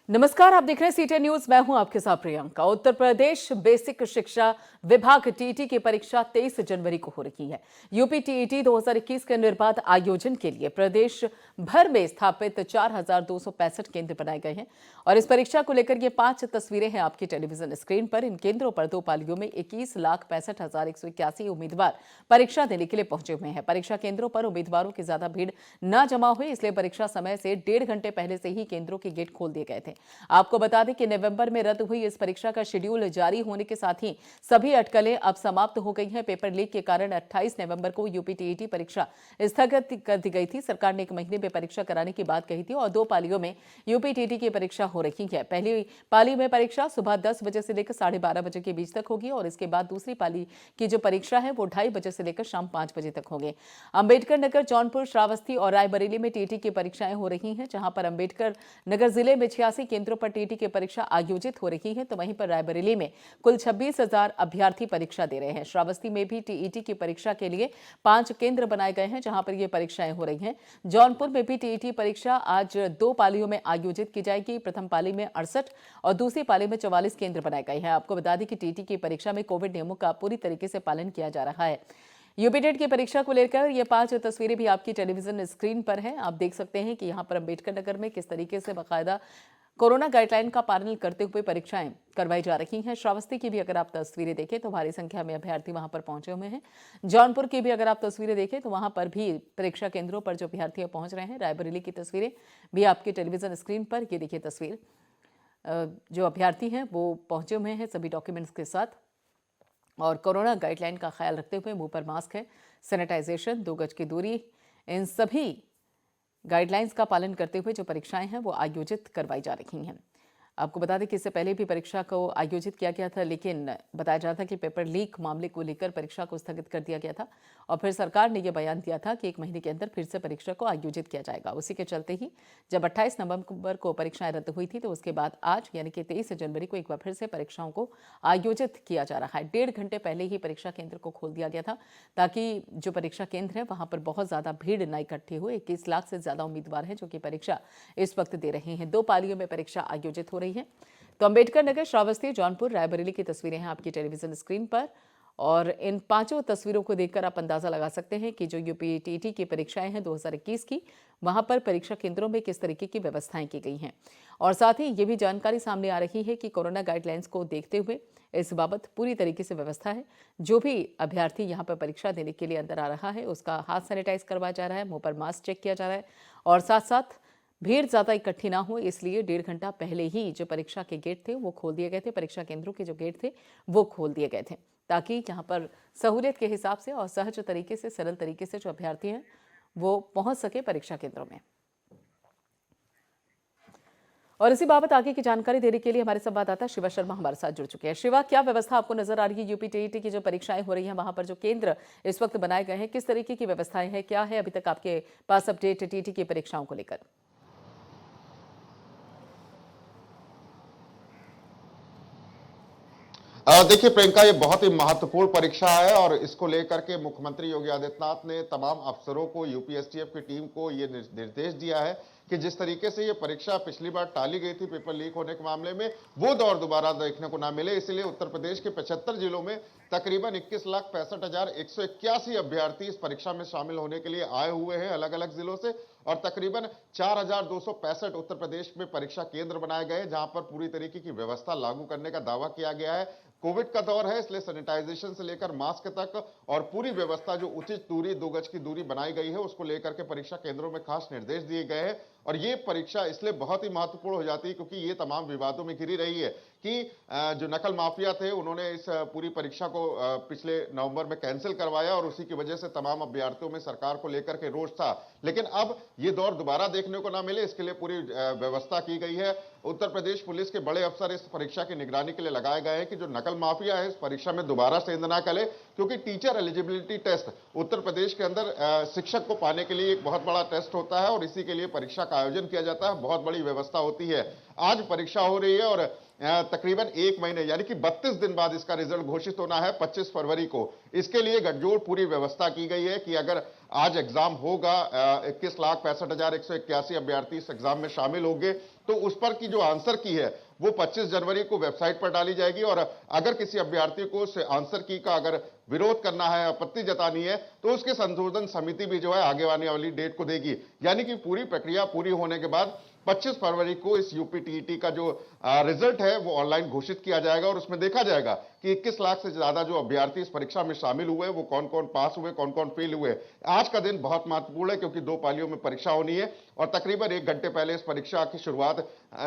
नमस्कार, आप देख रहे हैं सीटी न्यूज। मैं हूं आपके साथ प्रियंका। उत्तर प्रदेश बेसिक शिक्षा विभाग टीईटी की परीक्षा 23 जनवरी को हो रही है। यूपी टीईटी 2021 के निर्बाध आयोजन के लिए प्रदेश भर में स्थापित 4,265 केंद्र बनाए गए हैं और इस परीक्षा को लेकर ये 5 तस्वीरें हैं आपकी टेलीविजन स्क्रीन पर। इन केंद्रों पर 2 पालियों में 21,65,181 उम्मीदवार परीक्षा देने के लिए पहुंचे हुए हैं। परीक्षा केंद्रों पर उम्मीदवारों की ज्यादा भीड़ न जमा हुई, इसलिए परीक्षा समय से 1.5 घंटे पहले से ही केंद्रों के गेट खोल दिए गए थे। आपको बता दें कि नवंबर में रद्द हुई इस परीक्षा का शेड्यूल जारी होने के साथ ही सभी अटकलें अब समाप्त हो गई हैं। पेपर लीक के कारण 28 नवंबर को यूपी टीईटी परीक्षा स्थगित कर दी गई थी। सरकार ने 1 महीने में परीक्षा कराने की बात कही थी और 2 पालियों में यूपी टीईटी की परीक्षा हो रही है। पहली पाली में परीक्षा सुबह 10 बजे से लेकर 12:30 बजे के बीच तक होगी और इसके बाद दूसरी पाली की जो परीक्षा है वो 2:30 बजे से लेकर शाम 5 बजे तक होगी। अंबेडकर नगर, जौनपुर, श्रावस्ती और रायबरेली में टीईटी की परीक्षाएं हो रही हैं, जहां पर अंबेडकर नगर जिले में 86 केंद्रों पर टीईटी की परीक्षा आयोजित हो रही है, तो वहीं पर रायबरेली में कुल 26,000 अभ्यर्थी परीक्षा दे रहे हैं। श्रावस्ती में भी टीईटी की परीक्षा के लिए 5 केंद्र बनाए गए हैं, जहां पर ये परीक्षाएं हो रही हैं। जौनपुर में भी टीईटी परीक्षा आज 2 पालियों में आयोजित की जाएगी। प्रथम पाली में 68 और दूसरी पाली में 44 केंद्र बनाए गए हैं। आपको बता दें कि टीईटी की परीक्षा में कोविड नियमों का पूरी तरीके से पालन किया जा रहा है। यूपी टेट की परीक्षा को लेकर ये 5 तस्वीरें भी आपकी टेलीविजन स्क्रीन पर हैं। आप देख सकते हैं कि यहाँ पर अंबेडकर नगर में किस तरीके से बाकायदा कोरोना गाइडलाइन का पालन करते हुए परीक्षाएं करवाई जा रही हैं। श्रावस्ती की भी अगर आप तस्वीरें देखें तो भारी संख्या में अभ्यर्थी वहां पर पहुंचे हुए हैं। जौनपुर की भी अगर आप तस्वीरें देखें तो वहां पर भी परीक्षा केंद्रों पर जो अभ्यर्थी पहुंच रहे हैं। रायबरेली की तस्वीरें भी आपकी टेलीविजन स्क्रीन पर, ये देखिए तस्वीर। जो अभ्यर्थी हैं वो पहुंचे हुए हैं सभी डॉक्यूमेंट्स के साथ और कोरोना गाइडलाइन का ख्याल रखते हुए मुंह पर मास्क है, सैनिटाइजेशन, 2 गज की दूरी, इन सभी गाइडलाइंस का पालन करते हुए जो परीक्षाएं हैं वो आयोजित करवाई जा रही हैं। आपको बता दें कि इससे पहले भी परीक्षा को आयोजित किया गया था, लेकिन बताया जा रहा था कि पेपर लीक मामले को लेकर परीक्षा को स्थगित कर दिया गया था और फिर सरकार ने यह बयान दिया था कि 1 महीने के अंदर फिर से परीक्षा को आयोजित किया जाएगा। उसी के चलते ही जब 28 नवंबर को परीक्षाएं रद्द हुई थी तो उसके बाद आज यानी कि 23 जनवरी को एक बार फिर से परीक्षाओं को आयोजित किया जा रहा है। 1.5 घंटे पहले ही परीक्षा केंद्र को खोल दिया गया था ताकि जो परीक्षा केंद्र है वहां पर बहुत ज्यादा भीड़ न इकट्ठी हो। 21 लाख से ज्यादा उम्मीदवार हैं जो कि परीक्षा इस वक्त दे रहे हैं। 2 पालियों में परीक्षा आयोजित हो रही है। तो अंबेडकर नगर, श्रावस्ती, जौनपुर, रायबरेली की तस्वीरें हैं आपकी टेलीविजन स्क्रीन पर और इन 5 तस्वीरों को देखकर आप अंदाजा लगा सकते हैं कि जो यूपी टीईटी की परीक्षाएं हैं 2021 की, वहां पर परीक्षा केंद्रों में किस तरीके की व्यवस्थाएं की गई हैं। और साथ ही ये भी जानकारी सामने आ रही है कि कोरोना गाइडलाइंस को देखते हुए इस बाबत पूरी तरीके से व्यवस्था है। जो भी अभ्यर्थी यहाँ पर परीक्षा देने के लिए अंदर आ रहा है उसका हाथ सैनिटाइज करवाया जा रहा है, मुंह पर मास्क चेक किया जा रहा है और साथ साथ भीड़ ज्यादा इकट्ठी ना हो, इसलिए 1.5 घंटा पहले ही जो परीक्षा के गेट थे वो खोल दिए गए थे। परीक्षा केंद्रों के जो गेट थे वो खोल दिए गए थे ताकि यहाँ पर सहूलियत के हिसाब से और सहज तरीके से, सरल तरीके से जो अभ्यर्थी हैं वो पहुंच सके परीक्षा केंद्रों में। और इसी बाबत आगे की जानकारी देने के लिए हमारे संवाददाता शिवा शर्मा हमारे साथ जुड़ चुके हैं। शिवा, क्या व्यवस्था आपको नजर आ रही है? यूपी टीईटी की जो परीक्षाएं हो रही हैं वहां पर जो केंद्र इस वक्त बनाए गए हैं, किस तरीके की व्यवस्थाएं हैं, क्या है अभी तक आपके पास अपडेट टीईटी की परीक्षाओं को लेकर? देखिए प्रियंका, ये बहुत ही महत्वपूर्ण परीक्षा है और इसको लेकर के मुख्यमंत्री योगी आदित्यनाथ ने तमाम अफसरों को, यूपीएससीएफ की टीम को ये निर्देश दिया है कि जिस तरीके से ये परीक्षा पिछली बार टाली गई थी पेपर लीक होने के मामले में, वो दौर दोबारा देखने को ना मिले। इसलिए उत्तर प्रदेश के 75 जिलों में तकरीबन 21,65,181 अभ्यर्थी इस परीक्षा में शामिल होने के लिए आए हुए हैं अलग अलग जिलों से और तकरीबन 4,265 उत्तर प्रदेश में परीक्षा केंद्र बनाए गए जहां पर पूरी तरीके की व्यवस्था लागू करने का दावा किया गया है। कोविड का दौर है, इसलिए सैनिटाइजेशन से लेकर मास्क तक और पूरी व्यवस्था जो उचित दूरी, 2 गज की दूरी बनाई गई है उसको लेकर के परीक्षा केंद्रों में खास निर्देश दिए गए हैं। और ये परीक्षा इसलिए बहुत ही महत्वपूर्ण हो जाती है क्योंकि ये तमाम विवादों में घिरी रही है कि जो नकल माफिया थे उन्होंने इस पूरी परीक्षा को पिछले नवंबर में कैंसिल करवाया और उसी की वजह से तमाम अभ्यर्थियों में सरकार को लेकर के रोष था। लेकिन अब ये दौर दोबारा देखने को ना मिले, इसके लिए पूरी व्यवस्था की गई है। उत्तर प्रदेश पुलिस के बड़े अफसर इस परीक्षा की निगरानी के लिए लगाए गए हैं कि जो नकल माफिया है इस परीक्षा में दोबारा सेंध ना करे, क्योंकि teacher eligibility test Uttar Pradesh के अंदर शिक्षक को पाने के लिए एक बहुत बड़ा टेस्ट होता है और इसी के लिए परीक्षा का आयोजन किया जाता है। बहुत बड़ी व्यवस्था होती है। आज परीक्षा हो रही है और तकरीबन 1 महीने यानी कि 32 दिन बाद इसका रिजल्ट घोषित होना है 25 फरवरी को। इसके लिए गठजोड़ पूरी व्यवस्था की गई है कि अगर आज एग्जाम होगा 21,65,181 अभ्यर्थी इस एग्जाम में शामिल होंगे तो उस पर की जो आंसर की है वो 25 जनवरी को वेबसाइट पर डाली जाएगी। और अगर किसी अभ्यर्थी को उस आंसर की का अगर विरोध करना है, आपत्ति जतानी है, तो उसके संशोधन समिति भी जो है आगे आने वाली डेट को देगी। यानी कि पूरी प्रक्रिया पूरी होने के बाद 25 फरवरी को इस यूपीटीईटी का जो रिजल्ट है वो ऑनलाइन घोषित किया जाएगा और उसमें देखा जाएगा कि 21 लाख से ज्यादा जो अभ्यर्थी इस परीक्षा में शामिल हुए वो कौन कौन पास हुए, कौन कौन फेल हुए। आज का दिन बहुत महत्वपूर्ण है क्योंकि 2 पालियों में परीक्षा होनी है और तकरीबन 1 घंटे पहले इस परीक्षा की शुरुआत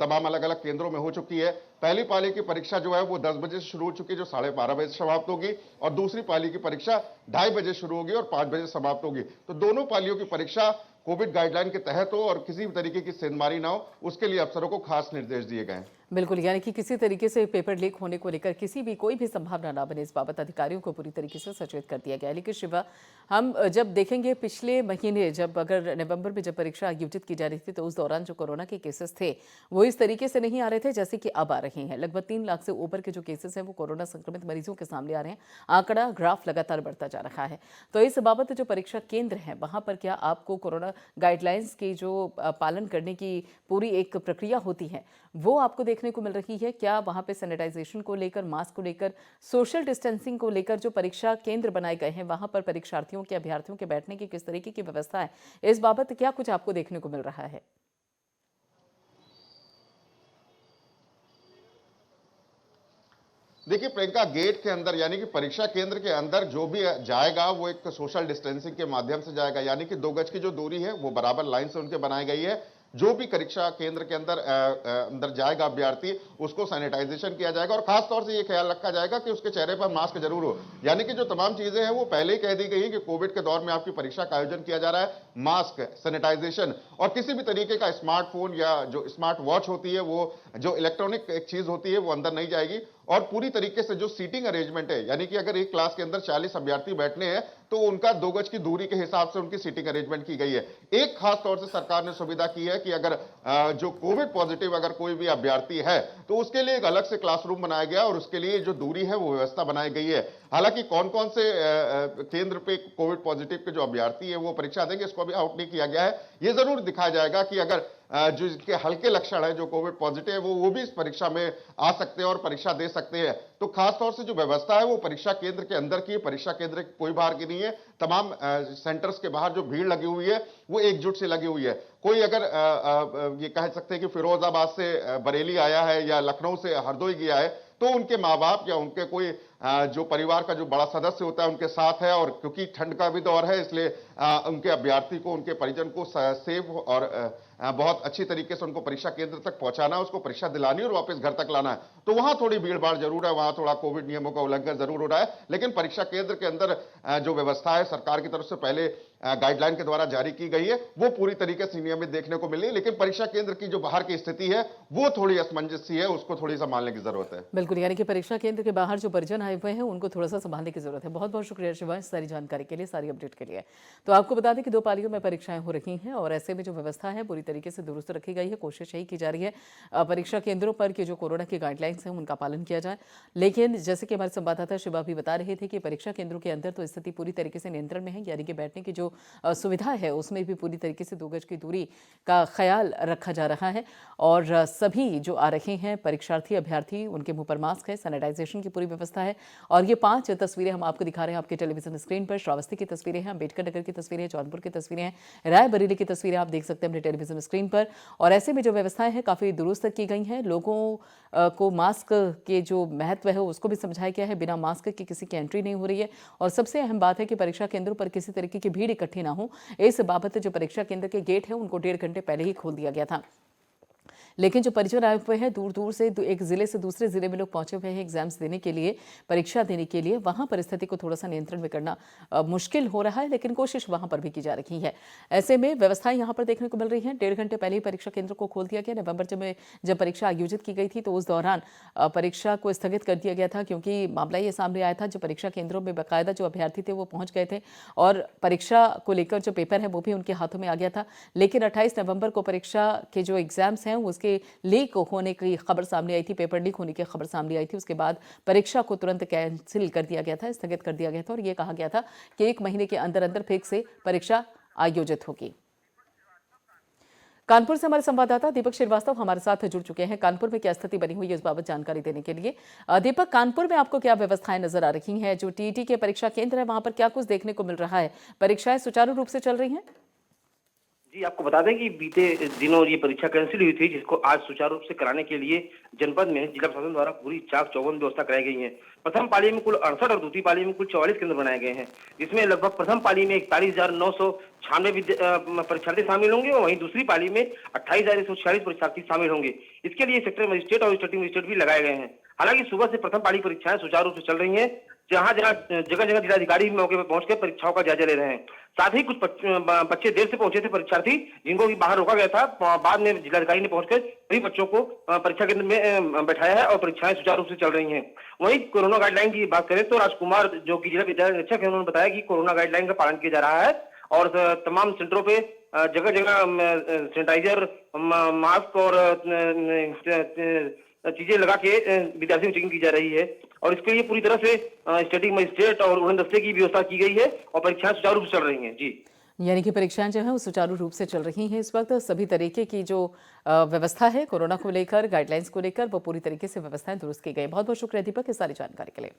तमाम अलग अलग केंद्रों में हो चुकी है। पहली पाली की परीक्षा जो है वो 10 बजे से शुरू हो चुकी है, जो 12:30 बजे समाप्त होगी, और दूसरी पाली की परीक्षा 2:30 बजे शुरू होगी और 5 बजे समाप्त होगी। तो दोनों पालियों की परीक्षा कोविड गाइडलाइन के तहत हो और किसी भी तरीके की सेंधमारी ना हो, उसके लिए अफसरों को खास निर्देश दिए गए हैं। बिल्कुल, यानी कि किसी तरीके से पेपर लीक होने को लेकर कोई भी संभावना ना बने, इस बाबत अधिकारियों को पूरी तरीके से सचेत कर दिया गया है। लेकिन शिवा, हम जब देखेंगे पिछले महीने, जब अगर नवंबर में जब परीक्षा आयोजित की जा रही थी, तो उस दौरान जो कोरोना के केसेस थे वो इस तरीके से नहीं आ रहे थे जैसे कि अब आ रहे हैं। लगभग 3 लाख से ऊपर के जो केसेस हैं वो कोरोना संक्रमित मरीजों के सामने आ रहे हैं। आंकड़ा, ग्राफ लगातार बढ़ता जा रहा है। तो इस बाबत जो परीक्षा केंद्र हैं वहां पर क्या आपको कोरोना गाइडलाइंस की जो पालन करने की पूरी एक प्रक्रिया होती है वो आपको देखने को मिल रही है? क्या वहां पे सैनिटाइजेशन को लेकर, मास्क को लेकर, सोशल डिस्टेंसिंग को लेकर जो परीक्षा केंद्र बनाए गए हैं वहां पर परीक्षार्थियों के, अभ्यर्थियों के बैठने की किस तरीके की व्यवस्था है, इस बाबत क्या कुछ आपको देखने को मिल रहा है? देखिए प्रियंका, गेट के अंदर यानी कि परीक्षा केंद्र के अंदर जो भी जाएगा वो एक सोशल डिस्टेंसिंग के माध्यम से जाएगा, यानी कि 2 गज की जो दूरी है वो बराबर लाइन से उनके बनाई गई है। जो भी परीक्षा केंद्र के अंदर अंदर जाएगा अभ्यर्थी, उसको सैनिटाइजेशन किया जाएगा और खास तौर से ये ख्याल रखा जाएगा कि उसके चेहरे पर मास्क जरूर हो। यानी कि जो तमाम चीजें हैं वो पहले ही कह दी गई है कि कोविड के दौर में आपकी परीक्षा का आयोजन किया जा रहा है। मास्क, सैनिटाइजेशन और किसी भी तरीके का स्मार्टफोन या जो स्मार्ट वॉच होती है, वो जो इलेक्ट्रॉनिक एक चीज होती है, वो अंदर नहीं जाएगी। और पूरी तरीके से जो सीटिंग अरेंजमेंट है, यानी कि अगर एक क्लास के अंदर 40 अभ्यर्थी बैठने हैं तो उनका 2 गज की दूरी के हिसाब से उनकी सीटिंग अरेंजमेंट की गई है। एक खास तौर से सरकार ने सुविधा की है कि अगर जो कोविड पॉजिटिव अगर कोई भी अभ्यर्थी है तो उसके लिए एक अलग से क्लासरूम बनाया गया और उसके लिए जो दूरी है वो व्यवस्था बनाई गई है। हालांकि कौन कौन से केंद्र पे कोविड पॉजिटिव के जो अभ्यर्थी है वो परीक्षा देंगे, इसको अभी आउट नहीं किया गया है। ये जरूर दिखाया जाएगा कि अगर जो इसके हल्के लक्षण है, जो कोविड पॉजिटिव है, वो भी इस परीक्षा में आ सकते हैं और परीक्षा दे सकते हैं। तो खास तौर से जो व्यवस्था है वो परीक्षा केंद्र के अंदर की, परीक्षा केंद्र कोई बाहर की नहीं है। तमाम सेंटर्स के बाहर जो भीड़ लगी हुई है वो एकजुट से लगी हुई है। कोई अगर ये कह सकते हैं कि फिरोजाबाद से बरेली आया है या लखनऊ से हरदोई गया है, तो उनके माँ बाप या उनके कोई जो परिवार का जो बड़ा सदस्य होता है उनके साथ है। और क्योंकि ठंड का भी दौर है, इसलिए उनके अभ्यर्थी को, उनके परिजन को सेफ और बहुत अच्छी तरीके से उनको परीक्षा केंद्र तक पहुंचाना, उसको परीक्षा दिलानी और वापस घर तक लाना है। तो वहां थोड़ी भीड़ भाड़ जरूर है, वहां थोड़ा कोविड नियमों का उल्लंघन जरूर हो रहा है। लेकिन परीक्षा केंद्र के अंदर जो व्यवस्था है सरकार की तरफ से पहले गाइडलाइन के द्वारा जारी की गई है, वो पूरी तरीके से नियमित देखने को मिली। लेकिन परीक्षा केंद्र की जो बाहर की स्थिति है वो थोड़ी असमंजस सी है, उसको थोड़ी संभालने की जरूरत है। बिल्कुल, यानी कि परीक्षा केंद्र के बाहर जो परिजन आए हुए हैं उनको थोड़ा सा संभालने की जरूरत है। बहुत बहुत शुक्रिया शिवा, सारी जानकारी के लिए, सारी अपडेट के लिए। तो आपको बता दें कि 2 पालियों में परीक्षाएं हो रही हैं और ऐसे में जो व्यवस्था है पूरी तरीके से दुरुस्त रखी गई है। कोशिश यही की जा रही है परीक्षा केंद्रों पर कि जो कोरोना की गाइडलाइंस हैं उनका पालन किया जाए। लेकिन जैसे कि हमारे संवाददाता शिवा भी बता रहे थे कि परीक्षा केंद्रों के अंदर तो स्थिति पूरी तरीके से नियंत्रण में है, यानी कि बैठने की जो सुविधा है उसमें भी पूरी तरीके से 2 गज की दूरी का ख्याल रखा जा रहा है। और सभी जो आ रहे हैं परीक्षार्थी, अभ्यर्थी, उनके मुंह पर मास्क है, सैनिटाइजेशन की पूरी व्यवस्था है। और ये 5 तस्वीरें हम आपको दिखा रहे हैं आपके टेलीविजन स्क्रीन पर। श्रावस्ती की तस्वीरें हैं, अम्बेडकर नगर की तस्वीरें हैं, जौनपुर की तस्वीरें हैं, रायबरेली की तस्वीरें आप देख सकते हैं अपने टेलीविजन स्क्रीन पर। और ऐसे में जो व्यवस्थाएं हैं काफी दुरुस्त की गई हैं। लोगों को मास्क के जो महत्व है उसको भी समझाया गया है। बिना मास्क के किसी की एंट्री नहीं हो रही है। और सबसे अहम बात है कि परीक्षा केंद्रों पर किसी तरीके की भीड़ इकट्ठी ना हो, इस बाबत जो परीक्षा केंद्र के गेट है उनको 1.5 घंटे पहले ही खोल दिया गया था। लेकिन जो परिजन आए हुए हैं दूर दूर से, एक जिले से दूसरे जिले में लोग पहुंचे हुए हैं एग्जाम्स देने के लिए, परीक्षा देने के लिए, वहां परिस्थिति को थोड़ा सा नियंत्रण में करना मुश्किल हो रहा है, लेकिन कोशिश वहां पर भी की जा रही है। ऐसे में व्यवस्थाएं यहां पर देखने को मिल रही हैं। 1.5 घंटे पहले ही परीक्षा केंद्र को खोल दिया गया। नवंबर में जब परीक्षा आयोजित की गई थी तो उस दौरान परीक्षा को स्थगित कर दिया गया था, क्योंकि मामला ये सामने आया था जो परीक्षा केंद्रों में बाकायदा जो अभ्यर्थी थे वो पहुंच गए थे और परीक्षा को लेकर जो पेपर है वो भी उनके हाथों में आ गया था। लेकिन 28 नवंबर को परीक्षा के जो एग्जाम्स हैं उसके लीक होने की खबर सामने आई थी, पेपर लीक होने की खबर सामने आई थी। उसके बाद परीक्षा को तुरंत कैंसिल कर दिया गया था, स्थगित कर दिया गया था और ये कहा गया था कि 1 महीने के अंदर अंदर फिर से परीक्षा आयोजित होगी। कानपुर से हमारे संवाददाता दीपक श्रीवास्तव हमारे साथ जुड़ चुके हैं। कानपुर में क्या स्थिति बनी हुई है इस बाबत जानकारी देने के लिए। दीपक, कानपुर में आपको क्या व्यवस्थाएं नजर आ रही हैं? जो टीईटी के परीक्षा केंद्र है वहां पर क्या कुछ देखने को मिल रहा है? परीक्षाएं सुचारू रूप से चल रही हैं? जी, आपको बता दें कि बीते दिनों ये परीक्षा कैंसिल हुई थी, जिसको आज सुचारू रूप से कराने के लिए जनपद में जिला प्रशासन द्वारा पूरी चाक चौबंद व्यवस्था कराई गई है। प्रथम पाली में कुल 68 और द्वितीय पाली में कुल 44 केंद्र बनाए गए हैं, जिसमें लगभग प्रथम पाली में 41,996 परीक्षार्थी शामिल होंगे और वहीं दूसरी पाली में 28,146 परीक्षार्थी शामिल होंगे। इसके लिए सेक्टर मजिस्ट्रेट और स्टेटिंग मजिस्ट्रेट भी लगाए गए हैं। हालांकि सुबह से प्रथम पाली परीक्षाएं सुचारू रूप से चल रही हैं, जगह जगह जिलाधिकारी भी मौके पर पहुंचकर परीक्षाओं का जायजा ले रहे हैं। साथ ही कुछ बच्चे देर से पहुंचे थे परीक्षार्थी, जिनको भी बाहर रोका गया था। बाद में जिलाधिकारी ने पहुंचकर सभी बच्चों को परीक्षा केंद्र में बैठाया है और परीक्षाएं सुचारू रूप से चल रही हैं। वहीं कोरोना गाइडलाइन की बात करें तो राजकुमार, जो कि जिला विद्यालय निरीक्षक है, उन्होंने बताया कि कोरोना गाइडलाइन का पालन किया जा रहा है और तमाम सेंटरों पे जगह जगह सैनिटाइजर, मास्क और चीजें लगा के विद्यार्थियों की चेकिंग की जा रही है और इसके लिए पूरी तरह से स्टेटिंग मजिस्ट्रेट और उड़न दस्ते की व्यवस्था की गई है और परीक्षाएं सुचारू रूप से चल रही हैं। जी, यानी कि परीक्षाएं जो है वो सुचारू रूप से चल रही हैं इस वक्त। सभी तरीके की जो व्यवस्था है कोरोना को लेकर, गाइडलाइंस को लेकर, वो पूरी तरीके से व्यवस्थाएं दुरुस्त की गई। बहुत बहुत शुक्रिया दीपक इस सारी जानकारी के लिए।